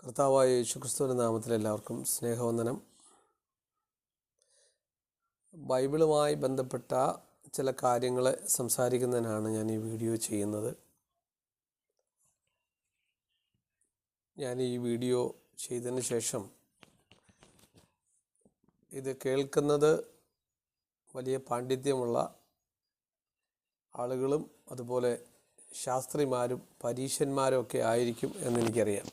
കർത്താവായ യേശുക്രിസ്തുവിൻ്റെ നാമത്തിൽ എല്ലാവർക്കും സ്നേഹവന്ദനം. ബൈബിളുമായി ബന്ധപ്പെട്ട ചില കാര്യങ്ങൾ സംസാരിക്കുന്നതിനാണ് ഞാൻ ഈ വീഡിയോ ചെയ്യുന്നത്. ഞാൻ ഈ വീഡിയോ ചെയ്തതിന് ശേഷം ഇത് കേൾക്കുന്നത് വലിയ പാണ്ഡിത്യമുള്ള ആളുകളും അതുപോലെ ശാസ്ത്രിമാരും പരീശന്മാരും ഒക്കെ ആയിരിക്കും എന്നെനിക്കറിയാം.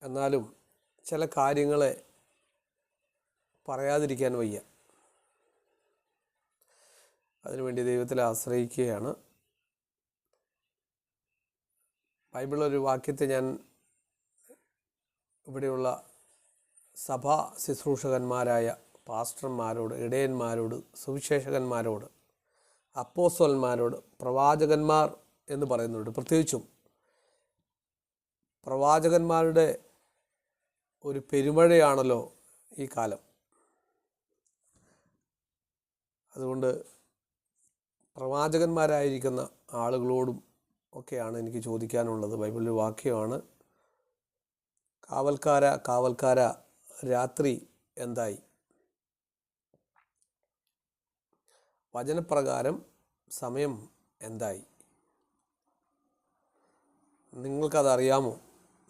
എന്നാലും ചില കാര്യങ്ങളെ പറയാതിരിക്കാൻ വയ്യ. അതിനുവേണ്ടി ദൈവത്തിൽ ആശ്രയിക്കുകയാണ്. ബൈബിളൊരു വാക്യത്തെ ഞാൻ ഇവിടെയുള്ള സഭാ ശുശ്രൂഷകന്മാരായ പാസ്റ്റർമാരോട്, ഇടയന്മാരോട്, സുവിശേഷകന്മാരോട്, അപ്പോസ്തലന്മാരോട്, പ്രവാചകന്മാർ എന്ന് പറയുന്നുണ്ട്. പ്രത്യേകിച്ചും പ്രവാചകന്മാരുടെ ഒരു പെരുമഴയാണല്ലോ ഈ കാലം. അതുകൊണ്ട് പ്രവാചകന്മാരായിരിക്കുന്ന ആളുകളോടും ഒക്കെയാണ് എനിക്ക് ചോദിക്കാനുള്ളത്. ബൈബിളിലെ വാക്യമാണ്, കാവൽക്കാര രാത്രി എന്തായി? വചനപ്രകാരം സമയം എന്തായി? നിങ്ങൾക്കതറിയാമോ?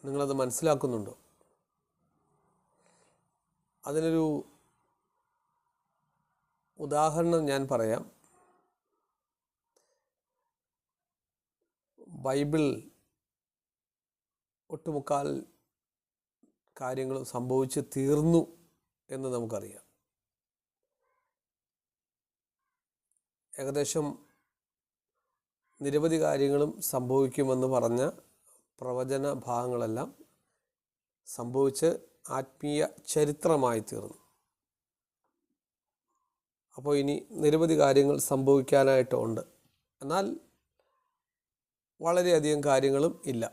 നിങ്ങളത് മനസ്സിലാക്കുന്നുണ്ടോ? അതിനൊരു ഉദാഹരണം ഞാൻ പറയാം. ബൈബിൾ ഒട്ടുമുക്കാൽ കാര്യങ്ങൾ സംഭവിച്ച് തീർന്നു എന്ന് നമുക്കറിയാം. ഏകദേശം നിരവധി കാര്യങ്ങളും സംഭവിക്കുമെന്ന് പറഞ്ഞ പ്രവചന ഭാഗങ്ങളെല്ലാം സംഭവിച്ച് ആത്മീയ ചരിത്രമായി തീർന്നു. അപ്പോൾ ഇനി നിരവധി കാര്യങ്ങൾ സംഭവിക്കാനായിട്ടുണ്ട്. എന്നാൽ വളരെയധികം കാര്യങ്ങളും ഇല്ല.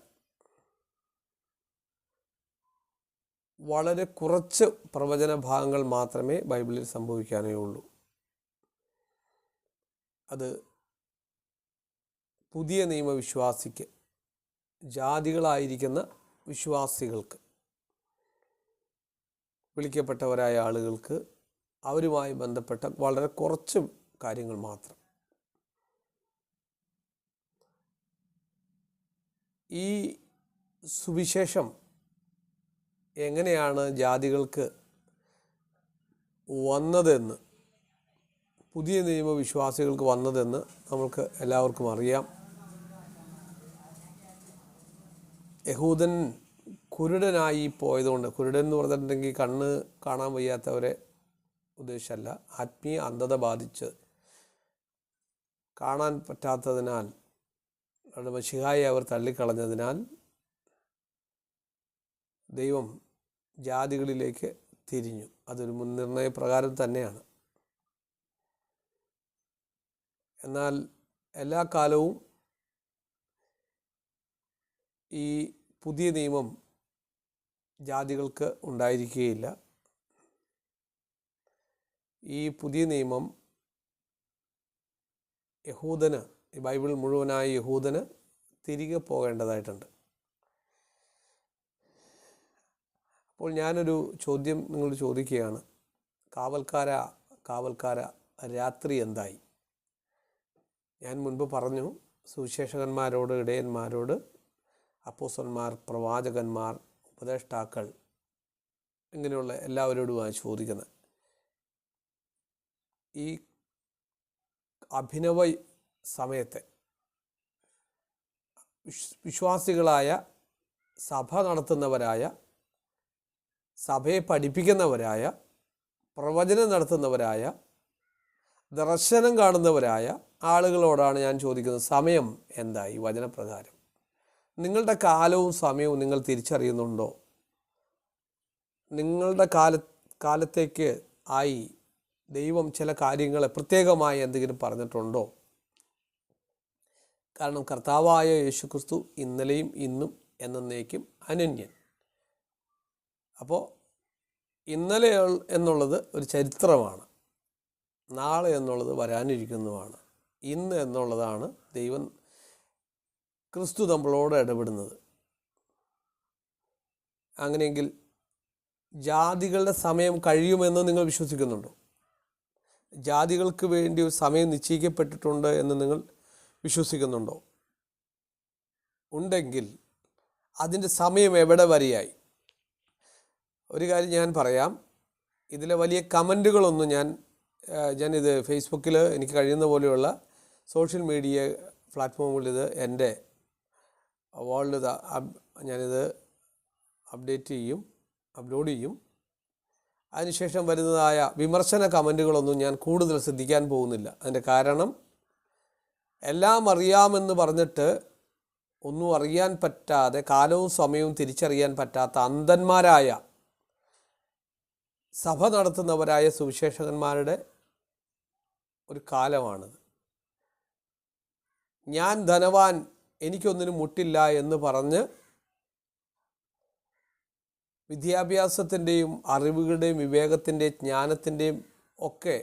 വളരെ കുറച്ച് പ്രവചന ഭാഗങ്ങൾ മാത്രമേ ബൈബിളിൽ സംഭവിക്കാനേ ഉള്ളൂ. അത് പുതിയ നിയമവിശ്വാസിക്ക്, ജാതികളായിരിക്കുന്ന വിശ്വാസികൾക്ക്, വിളിക്കപ്പെട്ടവരായ ആളുകൾക്ക് അവരുമായി ബന്ധപ്പെട്ട വളരെ കുറച്ച് കാര്യങ്ങൾ മാത്രം. ഈ സുവിശേഷം എങ്ങനെയാണ് ജാതികൾക്ക് വന്നതെന്ന്, പുതിയ നിയമവിശ്വാസികൾക്ക് വന്നതെന്ന് നമുക്ക് എല്ലാവർക്കും അറിയാം. യഹൂദൻ കുരുടനായി പോയതുകൊണ്ട്, കുരുടൻ എന്ന് പറഞ്ഞിട്ടുണ്ടെങ്കിൽ കണ്ണ് കാണാൻ വയ്യാത്തവരെ ഉദ്ദേശമല്ല, ആത്മീയ അന്ധത ബാധിച്ച് കാണാൻ പറ്റാത്തതിനാൽ, അവരുടെ മശിഹായെ അവർ തള്ളിക്കളഞ്ഞതിനാൽ ദൈവം ജാതികളിലേക്ക് തിരിഞ്ഞു. അതൊരു മുൻനിർണയ പ്രകാരം തന്നെയാണ്. എന്നാൽ എല്ലാ കാലവും ഈ പുതിയ നിയമം ജാതികൾക്ക് ഉണ്ടായിരിക്കുകയില്ല. ഈ പുതിയ നിയമം യഹൂദന്, ഈ ബൈബിൾ മുഴുവനായി യഹൂദന് തിരികെ പോകേണ്ടതായിട്ടുണ്ട്. അപ്പോൾ ഞാനൊരു ചോദ്യം നിങ്ങളോട് ചോദിക്കുകയാണ്. കാവൽക്കാര രാത്രി എന്തായി? ഞാൻ മുൻപ് പറഞ്ഞു, സുവിശേഷകന്മാരോട്, ഇടയന്മാരോട്, അപ്പോസ്തലന്മാർ, പ്രവാചകന്മാർ, ഉപദേഷ്ടാക്കൾ, ഇങ്ങനെയുള്ള എല്ലാവരോടുമാണ് ചോദിക്കുന്നത്. ഈ അഭിനവ സമയത്തെ വിശ്വാസികളായ, സഭ നടത്തുന്നവരായ, സഭയെ പഠിപ്പിക്കുന്നവരായ, പ്രവചനം നടത്തുന്നവരായ, ദർശനം കാണുന്നവരായ ആളുകളോടാണ് ഞാൻ ചോദിക്കുന്നത്, സമയം എന്തായി വചനപ്രകാരം? നിങ്ങളുടെ കാലവും സമയവും നിങ്ങൾ തിരിച്ചറിയുന്നുണ്ടോ? നിങ്ങളുടെ കാലത്തേക്ക് ആയി ദൈവം ചില കാര്യങ്ങളെ പ്രത്യേകമായി എന്തെങ്കിലും പറഞ്ഞിട്ടുണ്ടോ? കാരണം കർത്താവായ യേശുക്രിസ്തു ഇന്നലെയും ഇന്നും എന്നേക്കും അനന്യൻ. അപ്പോൾ ഇന്നലെ എന്നുള്ളത് ഒരു ചരിത്രമാണ്, നാളെ എന്നുള്ളത് വരാനിരിക്കുന്നതുമാണ്. ഇന്ന് എന്നുള്ളതാണ് ദൈവം ക്രിസ്തു നമ്മളോട് ഇടപെടുന്നത്. അങ്ങനെയെങ്കിൽ ജാതികളുടെ സമയം കഴിയുമെന്ന് നിങ്ങൾ വിശ്വസിക്കുന്നുണ്ടോ? ജാതികൾക്ക് വേണ്ടി ഒരു സമയം നിശ്ചയിക്കപ്പെട്ടിട്ടുണ്ട് എന്ന് നിങ്ങൾ വിശ്വസിക്കുന്നുണ്ടോ? ഉണ്ടെങ്കിൽ അതിൻ്റെ സമയം എവിടെ വരെയായി? ഒരു കാര്യം ഞാൻ പറയാം, ഇതിലെ വലിയ കമൻറ്റുകളൊന്നും ഞാനിത് ഫേസ്ബുക്കിൽ എനിക്ക് കഴിയുന്ന പോലെയുള്ള സോഷ്യൽ മീഡിയ പ്ലാറ്റ്ഫോമുകളിൽ ഇത് എൻ്റെ വാളിൽ ഞാനിത് അപ്ലോഡ് ചെയ്യും. അതിനുശേഷം വരുന്നതായ വിമർശന കമൻറ്റുകളൊന്നും ഞാൻ കൂടുതൽ ശ്രദ്ധിക്കാൻ പോകുന്നില്ല. അതിൻ്റെ കാരണം, എല്ലാം അറിയാമെന്ന് പറഞ്ഞിട്ട് ഒന്നും അറിയാൻ പറ്റാതെ, കാലവും സമയവും തിരിച്ചറിയാൻ പറ്റാത്ത അന്ധന്മാരായ സഭ നടത്തുന്നവരായ സുവിശേഷകന്മാരുടെ ഒരു കാലമാണിത്. ഞാൻ ധനവാൻ, എനിക്കൊന്നിനും മുട്ടില്ല എന്ന് പറഞ്ഞ് വിദ്യാഭ്യാസത്തിൻ്റെയും അറിവുകളുടെയും വിവേകത്തിൻ്റെയും ജ്ഞാനത്തിൻ്റെയും ഒക്കെ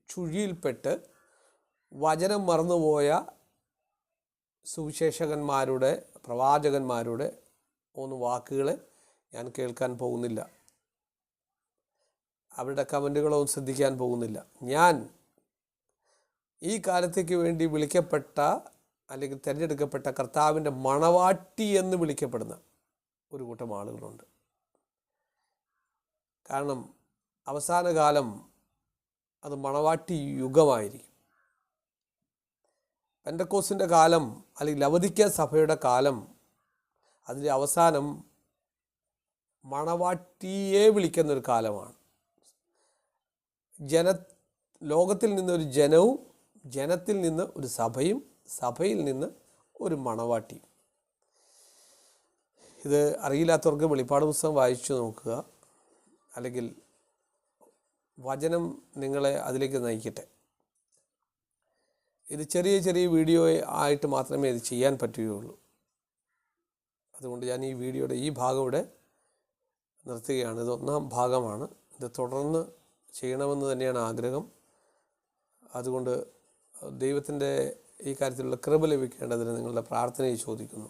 ചുഴിയിൽപ്പെട്ട് വചനം മറന്നുപോയ സുവിശേഷകന്മാരുടെ, പ്രവാചകന്മാരുടെ വാക്കുകൾ ഞാൻ കേൾക്കാൻ പോകുന്നില്ല. അവരുടെ കമൻറ്റുകളൊന്നും ശ്രദ്ധിക്കാൻ പോകുന്നില്ല. ഞാൻ ഈ കാലത്തേക്ക് വേണ്ടി വിളിക്കപ്പെട്ട അല്ലെങ്കിൽ തിരഞ്ഞെടുക്കപ്പെട്ട കർത്താവിൻ്റെ മണവാട്ടി എന്ന് വിളിക്കപ്പെടുന്ന ഒരു കൂട്ടം ആളുകളുണ്ട്. കാരണം അവസാന കാലം അത് മണവാട്ടി യുഗമായിരിക്കും. പെന്തക്കോസ്തിൻ്റെ കാലം അല്ലെങ്കിൽ ലവോദിക്ക സഭയുടെ കാലം, അതിൻ്റെ അവസാനം മണവാട്ടിയെ വിളിക്കുന്നൊരു കാലമാണ്. ലോകത്തിൽ നിന്നൊരു ജനവും, ജനത്തിൽ നിന്ന് ഒരു സഭയും, സഭയിൽ നിന്ന് ഒരു മണവാട്ടിയും. ഇത് അറിയില്ലാത്തവർക്ക് വെളിപ്പാട് പുസ്തകം വായിച്ചു നോക്കുക, അല്ലെങ്കിൽ വചനം നിങ്ങളെ അതിലേക്ക് നയിക്കട്ടെ. ഇത് ചെറിയ ചെറിയ വീഡിയോ ആയിട്ട് മാത്രമേ ഇത് ചെയ്യാൻ പറ്റുകയുള്ളൂ. അതുകൊണ്ട് ഞാൻ ഈ വീഡിയോയുടെ ഈ ഭാഗം ഇവിടെ നിർത്തുകയാണ്. ഇത് 1ാം ഭാഗമാണ്. ഇത് തുടർന്ന് ചെയ്യണമെന്ന് തന്നെയാണ് ആഗ്രഹം. അതുകൊണ്ട് ദൈവത്തിൻ്റെ ഈ കാര്യത്തിലുള്ള കൃപ ലഭിക്കേണ്ടതിന് നിങ്ങളുടെ പ്രാർത്ഥനയെ ചോദിക്കുന്നു.